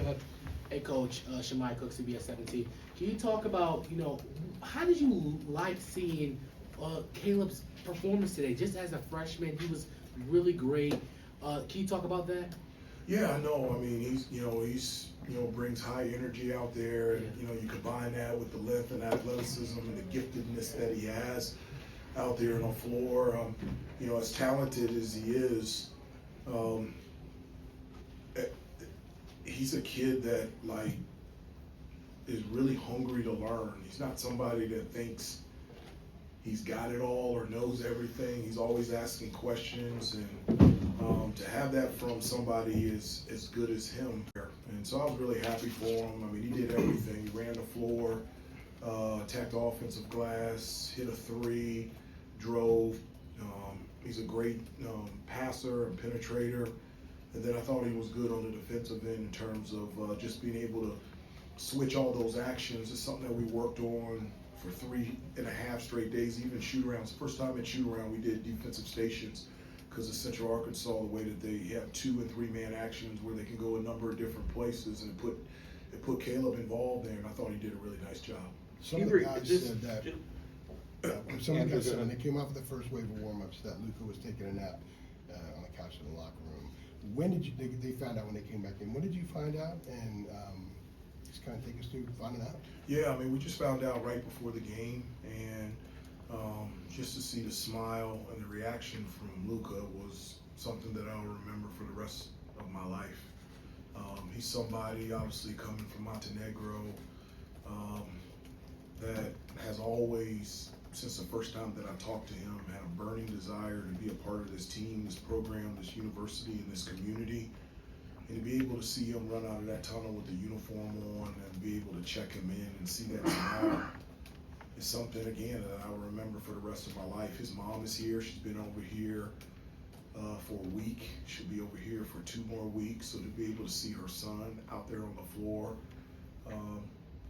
Go ahead. Hey, Coach, Shemai Cook, CBS 17. Can you talk about, how did you like seeing Caleb's performance today? Just as a freshman, he was really great. Can you talk about that? Yeah, I know. I mean, brings high energy out there. And, you combine that with the length and athleticism and the giftedness that he has out there on the floor. As talented as he is, eh, he's a kid that is really hungry to learn. He's not somebody that thinks he's got it all or knows everything. He's always asking questions, and to have that from somebody as good as him. And so I was really happy for him. I mean, he did everything. He ran the floor, attacked the offensive glass, hit a three, drove. He's a great passer and penetrator. And then I thought he was good on the defensive end in terms of just being able to switch all those actions. It's something that we worked on for 3.5 straight days, even shoot-arounds. First time in shoot-around we did defensive stations because of Central Arkansas, the way that they have 2- and 3-man actions where they can go a number of different places, and it put Caleb involved there, and I thought he did a really nice job. Some of the guys said that some of the guys said when they came out for the first wave of warm-ups that Luka was taking a nap on the couch in the locker room. When did they found out when they came back in? When did you find out? And just kind of take us through finding out. Yeah, I mean, we just found out right before the game, and just to see the smile and the reaction from Luka was something that I'll remember for the rest of my life. He's somebody, obviously, coming from Montenegro, that has always, since the first time that I talked to him, had a burning desire to be a part of this team, this program, this university, and this community. And to be able to see him run out of that tunnel with the uniform on and be able to check him in and see that smile is something, again, that I will remember for the rest of my life. His mom is here. She's been over here for a week. She'll be over here for 2 more weeks. So to be able to see her son out there on the floor,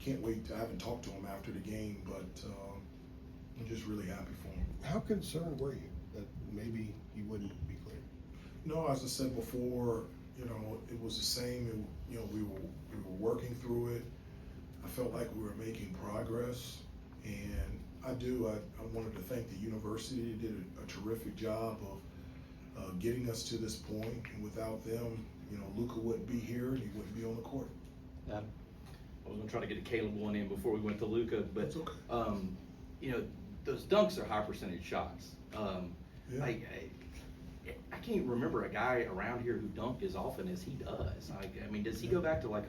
can't wait. I haven't talked to him after the game, but I'm just really happy for him. How concerned were you that maybe he wouldn't be cleared? No, as I said before, it was the same. We were working through it. I felt like we were making progress, and I wanted to thank the university. They did a terrific job of getting us to this point, and without them, Luka wouldn't be here and he wouldn't be on the court. I was going to try to get a Caleb one in before we went to Luka, but That's okay. Those dunks are high percentage shots. Yeah. I can't even remember a guy around here who dunked as often as he does. Does he go back to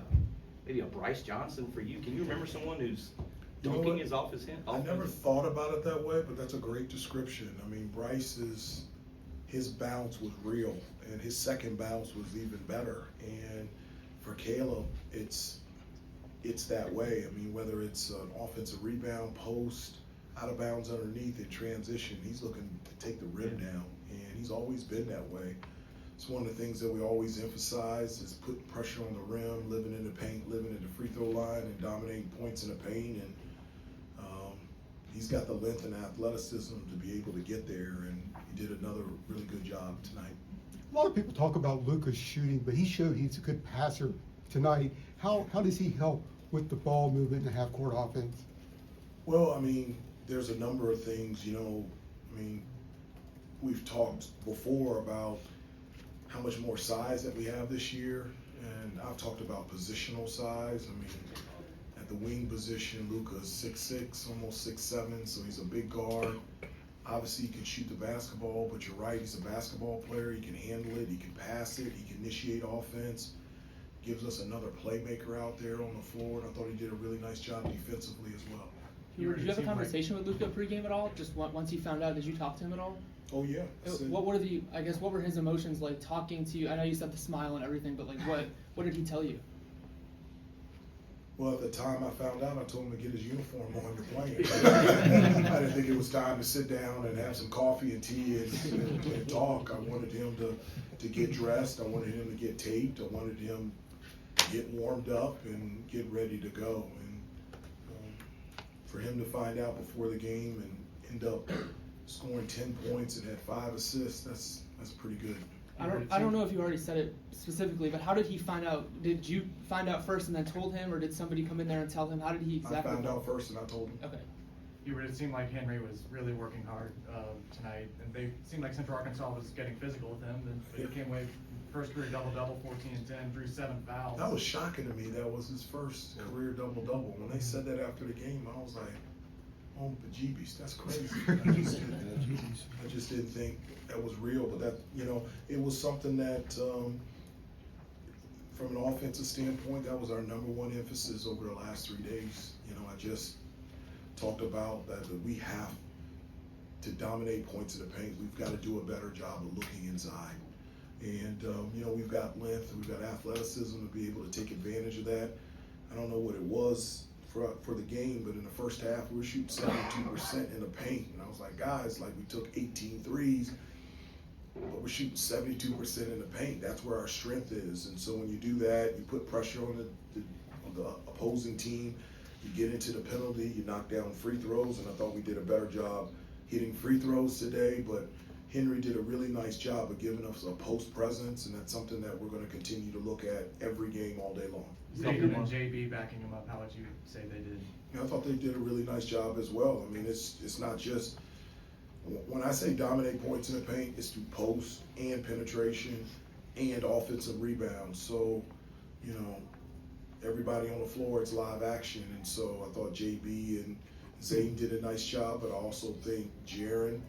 maybe a Bryce Johnson for you? Can you remember someone who's dunking as off as him? I never thought about it that way, but that's a great description. I mean, his bounce was real, and his second bounce was even better. And for Caleb, it's that way. I mean, whether it's an offensive rebound, post, out of bounds underneath, in transition, he's looking to take the rim down, and he's always been that way. It's one of the things that we always emphasize is putting pressure on the rim, living in the paint, living at the free throw line, and dominating points in the paint. And he's got the length and athleticism to be able to get there, and he did another really good job tonight. A lot of people talk about Luka's shooting, but he showed he's a good passer tonight. How does he help with the ball movement and half-court offense? Well, I mean, there's a number of things, we've talked before about how much more size that we have this year, and I've talked about positional size. I mean, at the wing position, Luka's 6'6", almost 6'7", so he's a big guard. Obviously, he can shoot the basketball, but you're right, he's a basketball player. He can handle it, he can pass it, he can initiate offense. Gives us another playmaker out there on the floor, and I thought he did a really nice job defensively as well. Hubert, did you have a conversation with Luka pregame at all? Just once you found out, did you talk to him at all? Oh yeah. What were his emotions like talking to you? I know you said the smile and everything, but what did he tell you? Well, at the time I found out, I told him to get his uniform on to play. I didn't think it was time to sit down and have some coffee and tea and talk. I wanted him to get dressed. I wanted him to get taped. I wanted him to get warmed up and get ready to go. And for him to find out before the game and end up scoring 10 points and had 5 assists, that's pretty good. I don't know if you already said it specifically, but how did he find out? Did you find out first and then told him, or did somebody come in there and tell him? How did he exactly? I found out first and I told him. Okay. Hubert, it seemed like Henry was really working hard tonight, and they seemed like Central Arkansas was getting physical with him. And he came away first career double-double, 14 and 10, drew 7 fouls. That was shocking to me. That was his first career double-double. When they said that after the game, I was like, oh, bejeebies, that's crazy. I just didn't think that was real, but that, you know, it was something that, from an offensive standpoint, that was our #1 emphasis over the last 3 days. You know, I just talked about that we have to dominate points in the paint. We've got to do a better job of looking inside. And, you know, we've got length, we've got athleticism to be able to take advantage of that. I don't know what it was for the game, but in the first half, we were shooting 72% in the paint. And I was like, guys, like we took 18 threes, but we're shooting 72% in the paint. That's where our strength is. And so when you do that, you put pressure on the opposing team, you get into the penalty, you knock down free throws, and I thought we did a better job hitting free throws today, but Henry did a really nice job of giving us a post presence, and that's something that we're going to continue to look at every game all day long. Zayden and JB backing him up, how would you say they did? I thought they did a really nice job as well. I mean, it's not just, when I say dominate points in the paint, it's through post and penetration and offensive rebounds. So, you know, everybody on the floor, it's live action. And so I thought JB and Zayden did a nice job, but I also think Jaren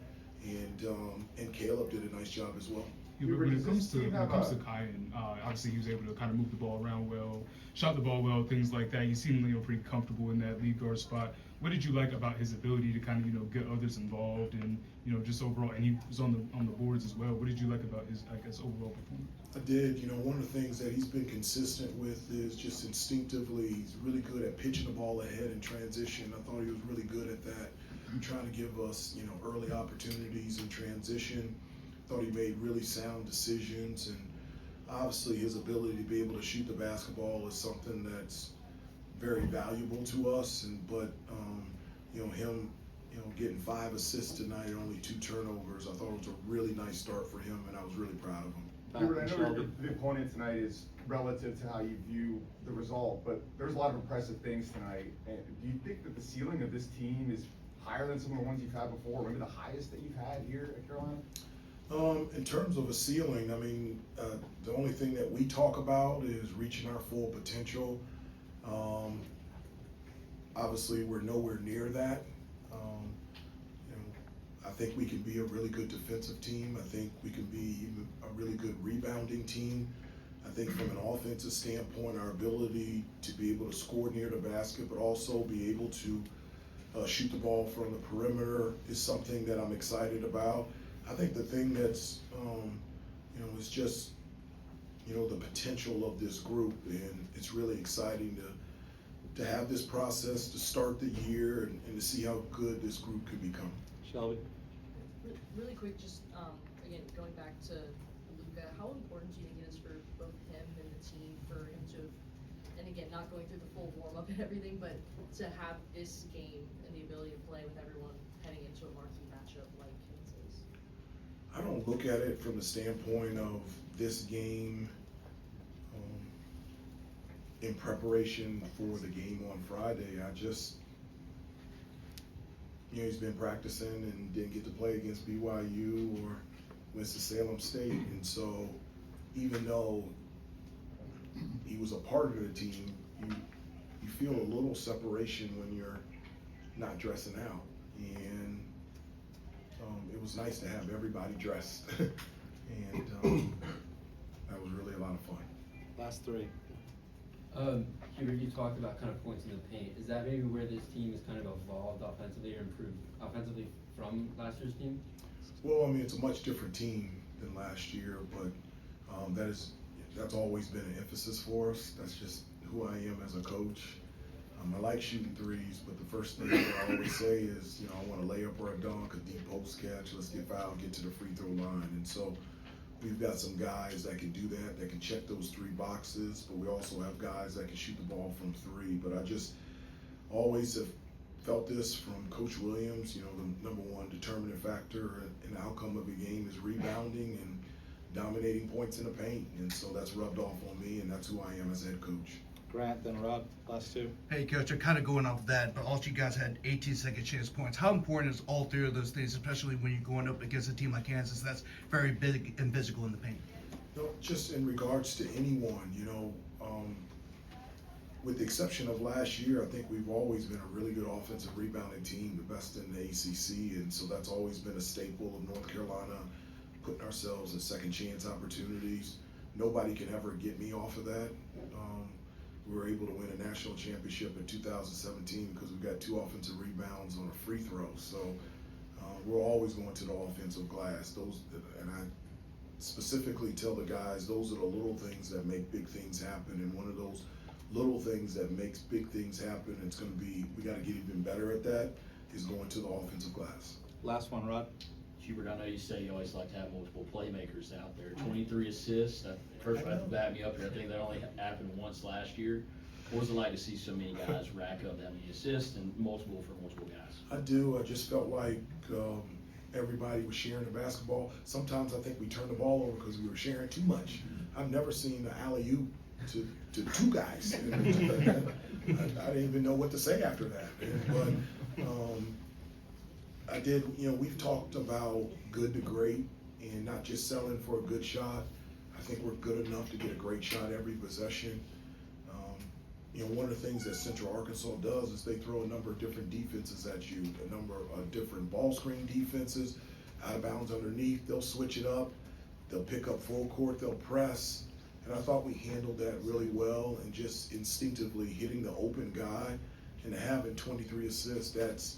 and Caleb did a nice job as well. Hubert, when it comes to Kyan, obviously he was able to kind of move the ball around well, shot the ball well, things like that. You seemingly are pretty comfortable in that lead guard spot. What did you like about his ability to kind of, you know, get others involved and, you know, just overall, and he was on the boards as well. What did you like about his, I guess, overall performance? I did. You know, one of the things that he's been consistent with is just instinctively, he's really good at pitching the ball ahead in transition. I thought he was really good at that, trying to give us, you know, early opportunities in transition. Thought he made really sound decisions, and obviously his ability to be able to shoot the basketball is something that's very valuable to us. But you know, him, you know, getting 5 assists tonight and only 2 turnovers, I thought it was a really nice start for him, and I was really proud of him. Hubert, I know the opponent tonight is relative to how you view the result, but there's a lot of impressive things tonight. And do you think that the ceiling of this team is higher than some of the ones you've had before, maybe the highest that you've had here at Carolina? In terms of a ceiling, I mean, the only thing that we talk about is reaching our full potential. Obviously, we're nowhere near that. You know, I think we can be a really good defensive team. I think we can be even a really good rebounding team. I think from an offensive standpoint, our ability to be able to score near the basket, but also be able to shoot the ball from the perimeter is something that I'm excited about. I think the thing that's, you know, is just, you know, the potential of this group, and it's really exciting to have this process to start the year and to see how good this group could become. Shelby? Really quick, just again, going back to Luka, how important do you think it is for both him and the team for him to, and again, not going through the full warm-up and everything, but to have this game and the ability to play with everyone heading into a marquee matchup like Kansas? I don't look at it from the standpoint of this game in preparation for the game on Friday. I just, you know, he's been practicing and didn't get to play against BYU or Winston-Salem State. And so even though he was a part of the team, you feel a little separation when you're not dressing out. And it was nice to have everybody dressed. And that was really a lot of fun. Last 3. Hubert, you talked about kind of points in the paint. Is that maybe where this team has kind of evolved offensively or improved offensively from last year's team? Well, I mean, it's a much different team than last year, but that's always been an emphasis for us. That's just who I am as a coach. I like shooting threes, but the first thing that I always say is, you know, I want a layup or a dunk, a deep post catch, let's get fouled, get to the free throw line. And so we've got some guys that can do that can check those 3 boxes, but we also have guys that can shoot the ball from 3. But I just always have felt this from Coach Williams, you know, the #1 determining factor in the outcome of a game is rebounding, and dominating points in the paint, and so that's rubbed off on me, and that's who I am as head coach. Grant, then Rob, last two. Hey, Coach, I'm kind of going off that, but all you guys had 18 second chance points. How important is all three of those things, especially when you're going up against a team like Kansas that's very big and physical in the paint? No, just in regards to anyone, with the exception of last year, I think we've always been a really good offensive rebounding team, the best in the ACC, and so that's always been a staple of North Carolina, putting ourselves in second chance opportunities. Nobody can ever get me off of that. We were able to win a national championship in 2017 because we got 2 offensive rebounds on a free throw. So we're always going to the offensive glass. And I specifically tell the guys, those are the little things that make big things happen. And one of those little things that makes big things happen, it's going to be, we got to get even better at that, is going to the offensive glass. Last one, Rod. Hubert, I know you say you always like to have multiple playmakers out there. 23 assists. First, I have to back me up here. I think that only happened once last year. What was it like to see so many guys rack up that many assists and multiple guys? I do. I just felt like everybody was sharing the basketball. Sometimes I think we turned the ball over because we were sharing too much. I've never seen an alley-oop to 2 guys. I didn't even know what to say after that. But I did, we've talked about good to great and not just selling for a good shot. I think we're good enough to get a great shot every possession. One of the things that Central Arkansas does is they throw a number of different defenses at you, a number of different ball screen defenses, out of bounds underneath, they'll switch it up, they'll pick up full court, they'll press. And I thought we handled that really well, and just instinctively hitting the open guy and having 23 assists, that's,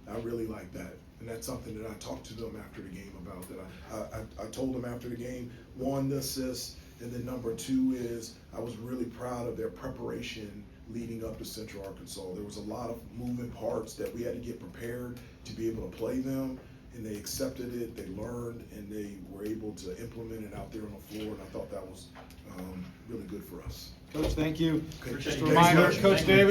I really like that. And that's something that I talked to them after the game about, that I told them after the game, 1, the assist, and then number 2 is I was really proud of their preparation leading up to Central Arkansas. There was a lot of moving parts that we had to get prepared to be able to play them, and they accepted it, they learned, and they were able to implement it out there on the floor, and I thought that was really good for us. Coach, thank you. Okay. Just a reminder, Coach Davis.